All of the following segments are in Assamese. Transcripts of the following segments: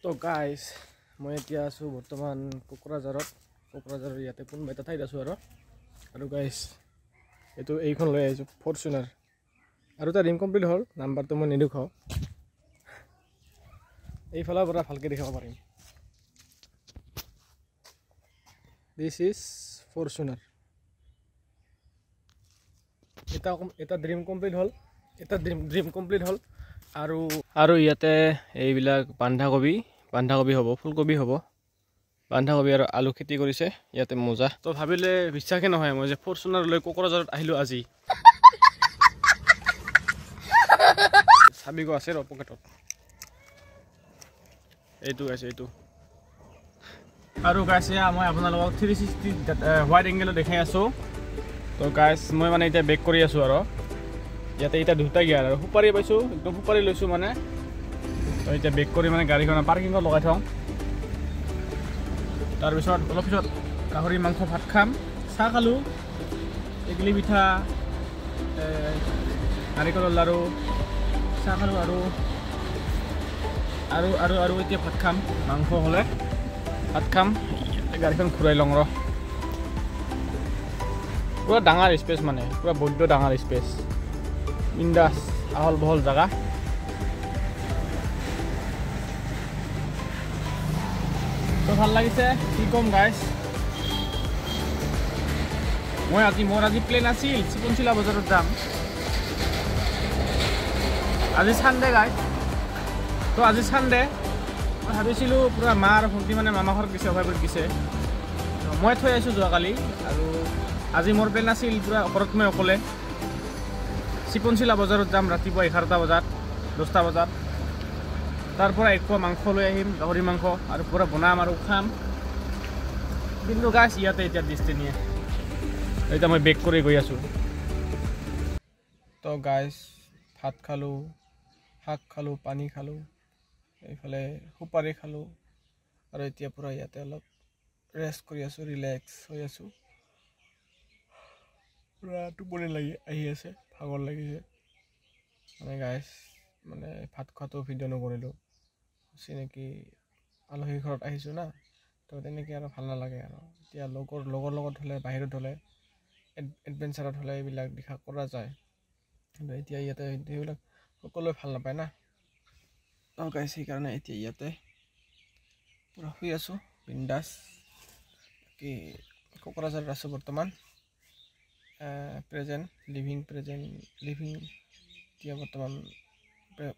তো গাইজ মই এতিয়া আছোঁ বৰ্তমান কোকৰাঝাৰৰ ইয়াতে কোনোবা এটা ঠাইত আছোঁ আৰু গাইজ এইখন লৈ আহিছোঁ ফৰ্চুনাৰ আৰু তাৰ ইনকমপ্লিট হ'ল নাম্বাৰটো মই নেদেখাওঁ এইফালৰ পৰা ভালকৈ দেখাব পাৰিম দিছ ইজ ফৰ্চুনাৰ এটা ড্ৰিম কমপ্লিট হ'ল আৰু ইয়াতে এইবিলাক বন্ধাকবি হ'ব ফুলকবি হ'ব বন্ধাকবি আৰু আলু খেতি কৰিছে ইয়াতে মোজা তো ভাবিলে বিশ্বাসে নহয় মই যে ফৰ্চুনাৰ লৈ কোকৰাঝাৰত আহিলোঁ আজি চাবিগো আছে পকেটত এইটো আৰু গাইছ মই আপোনালোকক 360 হোৱাইট এংগেলত দেখাই আছোঁ তো গাইছ মই মানে এতিয়া বেক কৰি আছোঁ আৰু ইয়াতে এতিয়া দুটা গিয়াৰ আৰু সুপাৰি পাইছোঁ একদম সুপাৰি লৈছোঁ মানে তো এতিয়া বেক কৰি মানে গাড়ীখন পাৰ্কিঙত লগাই থওঁ তাৰপিছত অলপ পিছত গাহৰি মাংস ভাত খাম চাহ খালোঁ টেকেলি পিঠা নাৰিকলৰ লাৰু চাহ খালোঁ আৰু এতিয়া ভাত খাম মাংস হ'লে ভাত খাম গাড়ীখন ঘূৰাই লওঁ ৰ পুৰা ডাঙৰ স্পেচ মানে পুৰা বৈদ্য ডাঙৰ স্পেচ বিন্দাছ আহল বহল জাগা তো ভাল লাগিছে কি কম গাইছ মোৰ আজি প্লেন আছিল চিকনচিলা বজাৰত যাম আজি ছানডে গাইছ তো আজি ছানডে মই ভাবিছিলোঁ পুৰা মা আৰু ভণ্টি মানে মামা ঘৰত গৈছে অভাৱত গৈছে মই থৈ আহিছোঁ যোৱাকালি আৰু আজি মোৰ প্লেন আছিল পুৰা ঘৰত মই অকলে চিকনচিলা বজাৰত যাম ৰাতিপুৱা 11টা বজাত 10টা বজাত তাৰ পৰা একপোৱা মাংস লৈ আহিম গাহৰি মাংস আৰু পুৰা বনাম আৰু খাম কিন্তু গাইছ ইয়াতে এতিয়া দৃষ্টি নিয়ে এতিয়া মই বেক কৰি গৈ আছোঁ তো গাইছ ভাত খালোঁ শাক খালোঁ পানী খালোঁ এইফালে সুপাৰি খালোঁ আৰু এতিয়া পুৰা ইয়াতে অলপ ৰেষ্ট কৰি আছোঁ ৰিলেক্স হৈ আছোঁ পুৰা টোপনি আহি আছে ভাগৰ লাগিছে মানে গাইছ মানে ভাত খোৱাটো ভিডিঅ' নকৰিলোঁ চিনাকি আলহী ঘৰত আহিছোঁ না তো তেনেকৈ আৰু ভাল নালাগে আৰু এতিয়া লগৰ লগত হ'লে বাহিৰত হ'লে এডভেঞ্চাৰত হ'লে এইবিলাক দেখা কৰা যায় কিন্তু এতিয়া ইয়াতে সেইবিলাক সকলোৱে ভাল নাপায় না তো গাইছ সেইকাৰণে এতিয়া ইয়াতে পুৰা শুই আছোঁ বিন্দাছ কি কোকৰাঝাৰত আছোঁ বৰ্তমান লিভিং এতিয়া বৰ্তমান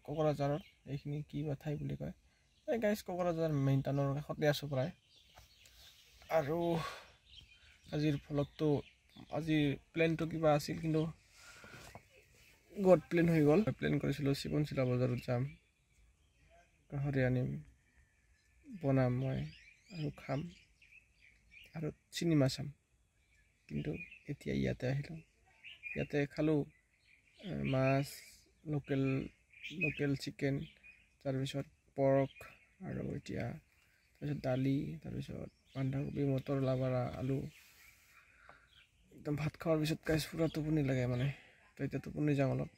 কোকৰাঝাৰত এইখিনি কি বা ঠাই বুলি কয় এই গাইছ কোকৰাঝাৰ মেইন টাউনৰ কাষতে আছোঁ প্ৰায় আৰু আজিৰ প্লেনটো কিবা আছিল কিন্তু প্লেন হৈ গ'ল প্লেন কৰিছিলোঁ চিকনচিলা বজাৰত যাম গাহৰি আনিম বনাম মই আৰু খাম আৰু চিনেমা চাম কিন্তু এতিয়া ইয়াতে আহিলোঁ ইয়াতে খালোঁ মাছ লোকেল চিকেন তাৰপিছত পৰ্ক আৰু এতিয়া তাৰপিছত দালি তাৰপিছত বন্ধাকবি মটৰ লাবাৰা আলু একদম ভাত খোৱাৰ পিছত গাইছ পুৰা টোপনি লাগে মানে তো এতিয়া টোপনি যাওঁ অলপ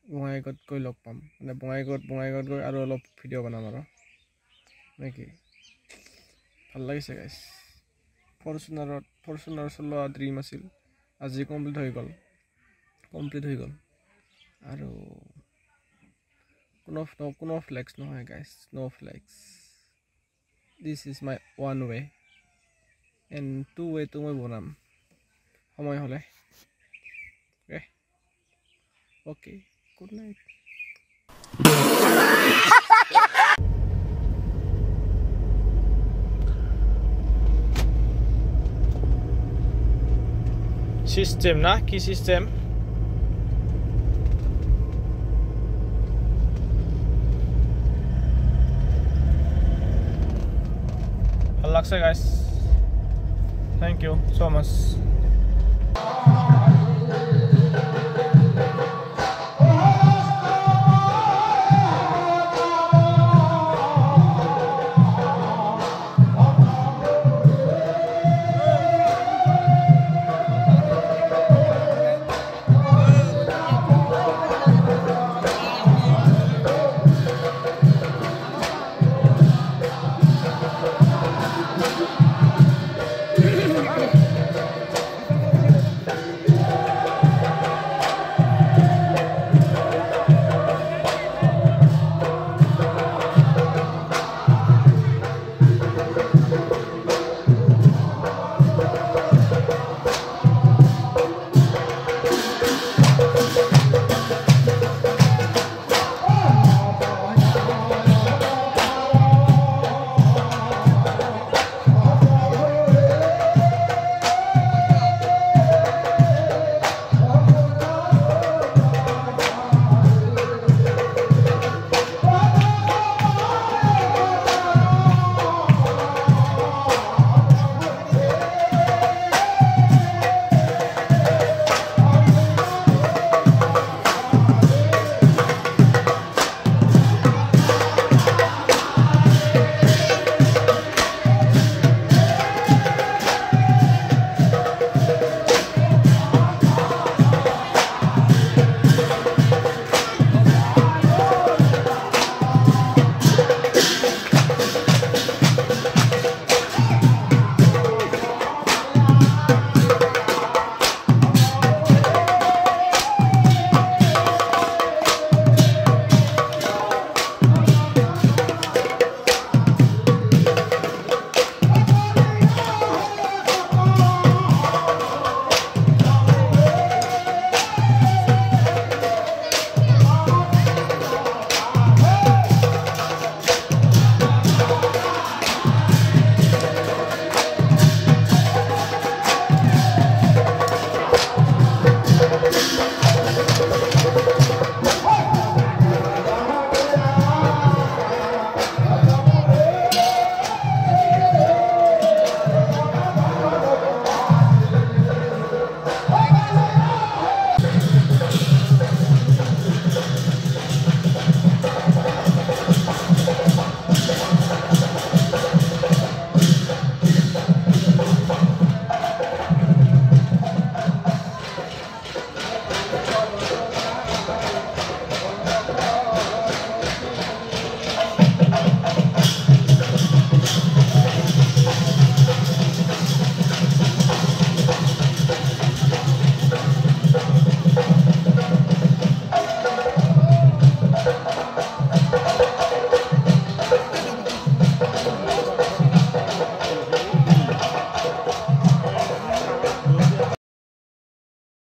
বঙাইগাঁৱত গৈ লগ পাম মানে বঙাইগাঁৱত গৈ আৰু অলপ ভিডিঅ' বনাম আৰু নেকি ভাল লাগিছে গাইছ ফৰ্চুনাৰ চলোৱা ড্ৰিম আছিল আজি কমপ্লিট হৈ গ'ল আৰু কোনো ফ্লেক্স নহয় গাইছ ন' ফ্লেক্স দিছ is my one way and two ৱেটো মই বনাম সময় হ'লে অ'কে গুড নাইট সিস্টেম না কি সিস্টেম ভাল লাগছে গাইছ থ্যাংক ইউ সো মাচ